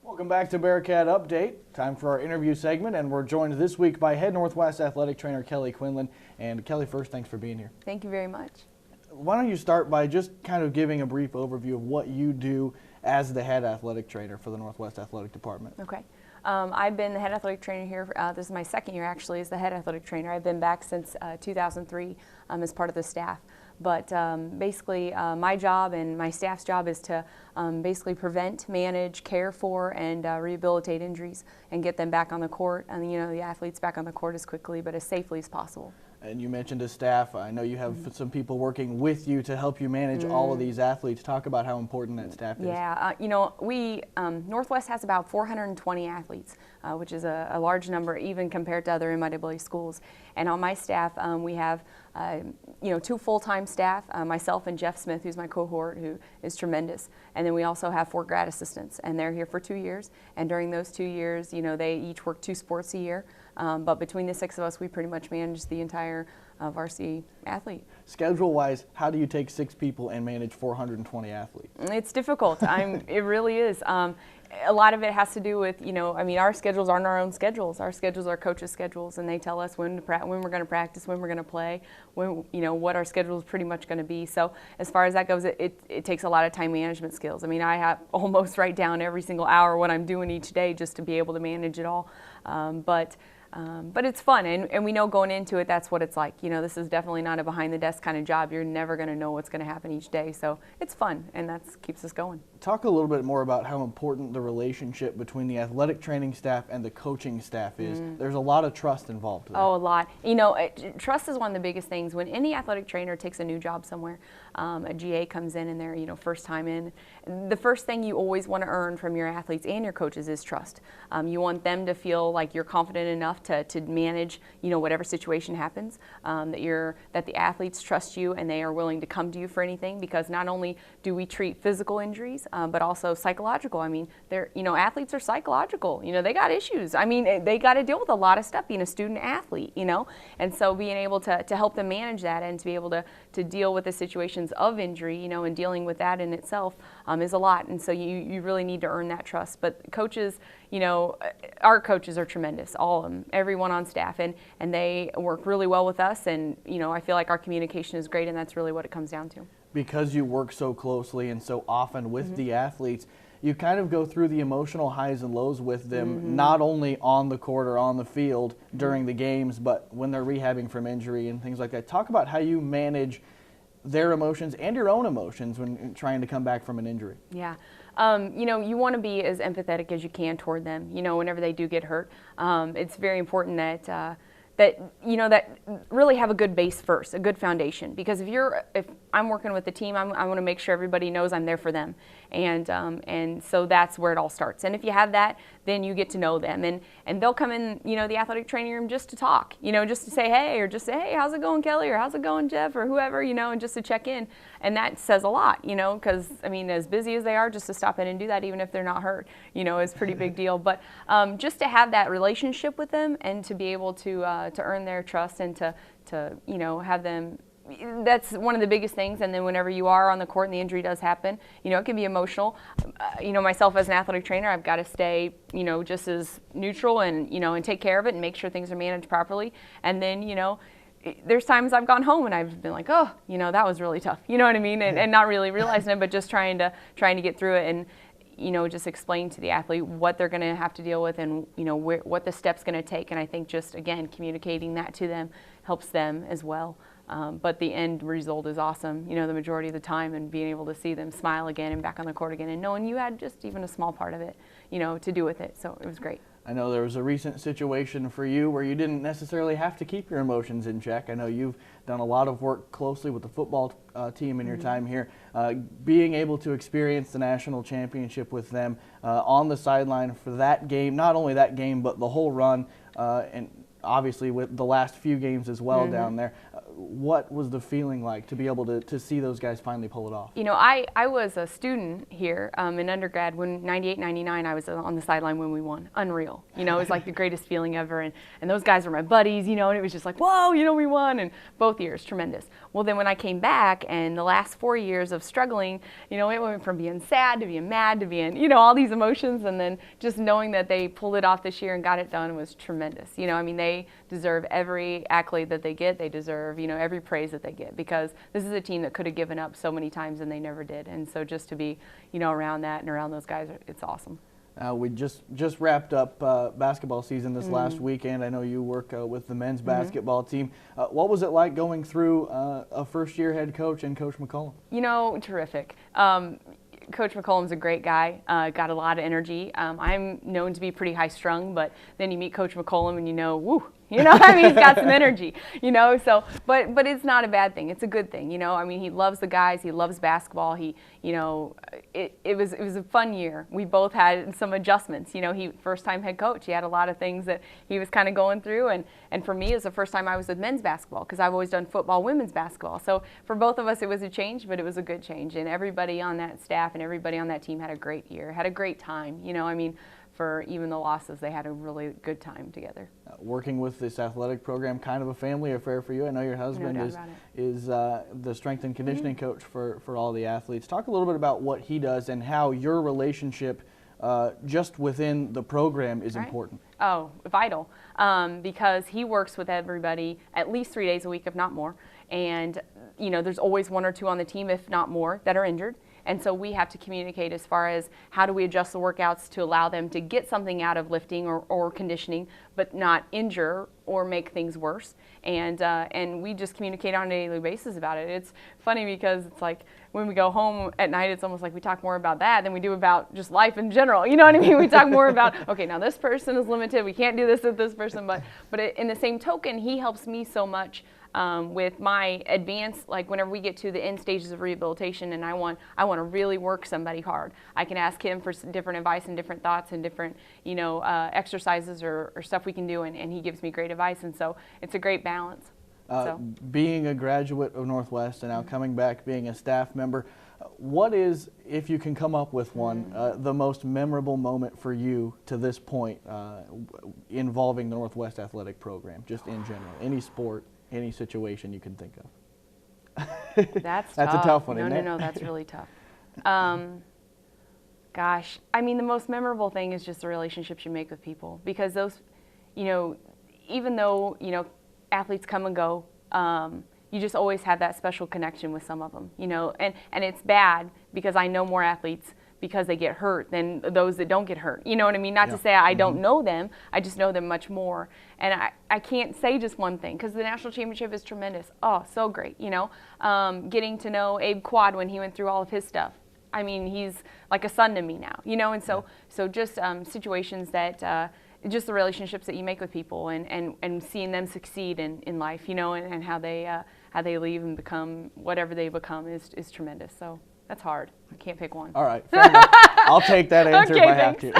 Welcome back to Bearcat Update. Time for our interview segment, and we're joined this week by Head Northwest athletic trainer Kelly Quinlan. And Kelly, first, thanks for being here. Thank you very much. Why don't you start by just kind of giving a brief overview of what you do as the head athletic trainer for the Northwest Athletic Department. Okay. I've been the head athletic trainer here. This is my second year, actually, as the head athletic trainer. I've been back since 2003 as part of the staff. But basically, my job and my staff's job is to basically prevent, manage, care for, and rehabilitate injuries and get them back on the court, and the athletes back on the court as quickly but as safely as possible. And you mentioned a staff. I know you have some people working with you to help you manage all of these athletes. Talk about how important that staff is. Yeah, we Northwest has about 420 athletes, which is a large number even compared to other MIAA schools. And on my staff, we have 2 full-time staff, myself and Jeff Smith, who's my cohort, who is tremendous. And then we also have 4 grad assistants, and they're here for 2 years. And during those 2 years, they each work 2 sports a year. But between the 6 of us, we pretty much manage the entire varsity athlete. Schedule-wise, how do you take 6 people and manage 420 athletes? It's difficult. It really is. A lot of it has to do with, our schedules aren't our own schedules. Our schedules are coaches' schedules, and they tell us when we're going to practice, when we're going to play, what our schedule is pretty much going to be. So as far as that goes, it takes a lot of time management skills. I have almost write down every single hour what I'm doing each day just to be able to manage it all. But it's fun, and we know going into it that's what it's like. This is definitely not a behind-the-desk kind of job. You're never going to know what's going to happen each day, so it's fun, and that keeps us going. Talk a little bit more about how important the relationship between the athletic training staff and the coaching staff is. There's a lot of trust involved there. Oh, a lot. Trust is one of the biggest things. When any athletic trainer takes a new job somewhere, a GA comes in and they're first time in, the first thing you always want to earn from your athletes and your coaches is trust. You want them to feel like you're confident enough to manage whatever situation happens, that the athletes trust you and they are willing to come to you for anything, because not only do we treat physical injuries but also psychological. Athletes are psychological. They got issues. They got to deal with a lot of stuff being a student athlete, and so being able to help them manage that and to be able to deal with the situations of injury, and dealing with that in itself is a lot. And so you really need to earn that trust. But coaches, our coaches are tremendous, all of them, everyone on staff, and they work really well with us, and I feel like our communication is great, and that's really what it comes down to. Because you work so closely and so often with the athletes, you kind of go through the emotional highs and lows with them, not only on the court or on the field during the games, but when they're rehabbing from injury and things like that. Talk about how you manage their emotions and your own emotions when trying to come back from an injury. Yeah. You want to be as empathetic as you can toward them, whenever they do get hurt. It's very important that that really have a good base first, a good foundation. Because if I'm working with the team, I want to make sure everybody knows I'm there for them, and so that's where it all starts. And if you have that, then you get to know them, and they'll come in, the athletic training room just to talk, just to say hey, or just say hey, how's it going, Kelly, or how's it going, Jeff, or whoever, and just to check in, and that says a lot, because as busy as they are, just to stop in and do that, even if they're not hurt, is a pretty big deal. But just to have that relationship with them and to be able to earn their trust and to have them, that's one of the biggest things. And then whenever you are on the court and the injury does happen, it can be emotional. Myself as an athletic trainer, I've got to stay, just as neutral and, and take care of it and make sure things are managed properly. And then, there's times I've gone home and I've been like, oh, that was really tough. You know what I mean? And not really realizing it, but just trying to get through it and, just explain to the athlete what they're going to have to deal with and, what the step's going to take. And I think just, again, communicating that to them helps them as well. But the end result is awesome, the majority of the time, and being able to see them smile again and back on the court again and knowing you had just even a small part of it, to do with it. So it was great. I know there was a recent situation for you where you didn't necessarily have to keep your emotions in check. I know you've done a lot of work closely with the football team in your time here. Being able to experience the national championship with them on the sideline for that game, not only that game, but the whole run, and obviously with the last few games as well down there. What was the feeling like to be able to see those guys finally pull it off? You know, I was a student here in undergrad when 98, 99, I was on the sideline when we won. Unreal. You know, it was like the greatest feeling ever. And those guys were my buddies, you know, and it was just like, whoa, you know, we won. And both years, tremendous. Well, then when I came back and the last 4 years of struggling, you know, it went from being sad to being mad to being, you know, all these emotions. And then just knowing that they pulled it off this year and got it done was tremendous. You know, I mean, they deserve every accolade that they get. They deserve, you know, every praise that they get, because this is a team that could have given up so many times and they never did. And so just to be, you know, around that and around those guys, it's awesome. We just wrapped up basketball season this last weekend. I know you work with the men's basketball team. What was it like going through a first-year head coach and Coach McCollum? You know, terrific. Coach McCollum's a great guy, got a lot of energy. I'm known to be pretty high-strung, but then you meet Coach McCollum and you know, woo, you know, I mean, he's got some energy, you know, so, but it's not a bad thing. It's a good thing, you know. I mean, he loves the guys. He loves basketball. He, you know, it was a fun year. We both had some adjustments, you know. He, first-time head coach, he had a lot of things that he was kind of going through, and for me, it was the first time I was with men's basketball, because I've always done football, women's basketball. So for both of us, it was a change, but it was a good change, and everybody on that staff and everybody on that team had a great year, had a great time, you know. I mean, for even the losses, they had a really good time together. Working with this athletic program, kind of a family affair for you. I know your husband is the strength and conditioning coach for all the athletes. Talk a little bit about what he does and how your relationship just within the program is important. Oh, vital, because he works with everybody at least 3 days a week, if not more. And, you know, there's always one or two on the team, if not more, that are injured. And so we have to communicate as far as how do we adjust the workouts to allow them to get something out of lifting or conditioning, but not injure or make things worse. And we just communicate on a daily basis about it. It's funny because it's like when we go home at night, it's almost like we talk more about that than we do about just life in general. You know what I mean? We talk more about, okay, now this person is limited. We can't do this with this person. But in the same token, he helps me so much with my advanced, like whenever we get to the end stages of rehabilitation and I want to really work somebody hard, I can ask him for different advice and different thoughts and different, you know, exercises or stuff we can do, and he gives me great advice, and so it's a great balance. Being a graduate of Northwest and now coming back being a staff member, what is, if you can come up with one, the most memorable moment for you to this point involving the Northwest Athletic Program, just in general, any sport, any situation you can think of? That's a tough one, isn't it? No, that's really tough. Gosh, I mean, the most memorable thing is just the relationships you make with people, because those, you know, even though, you know, athletes come and go, you just always have that special connection with some of them, you know, and it's bad because I know more athletes because they get hurt than those that don't get hurt. You know what I mean? Not to say I don't know them, I just know them much more. And I can't say just one thing, because the national championship is tremendous. Oh, so great, you know. Getting to know Abe Quad when he went through all of his stuff. I mean, he's like a son to me now, you know, and so just situations that, just the relationships that you make with people and seeing them succeed in life, you know, and how they leave and become whatever they become is tremendous. So that's hard. I can't pick one. All right, fair enough. I'll take that answer if I have to.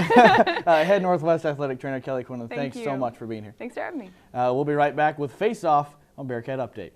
Head Northwest Athletic Trainer Kelly Quinlan, thanks so much for being here. Thanks for having me. We'll be right back with Face Off on Bearcat Update.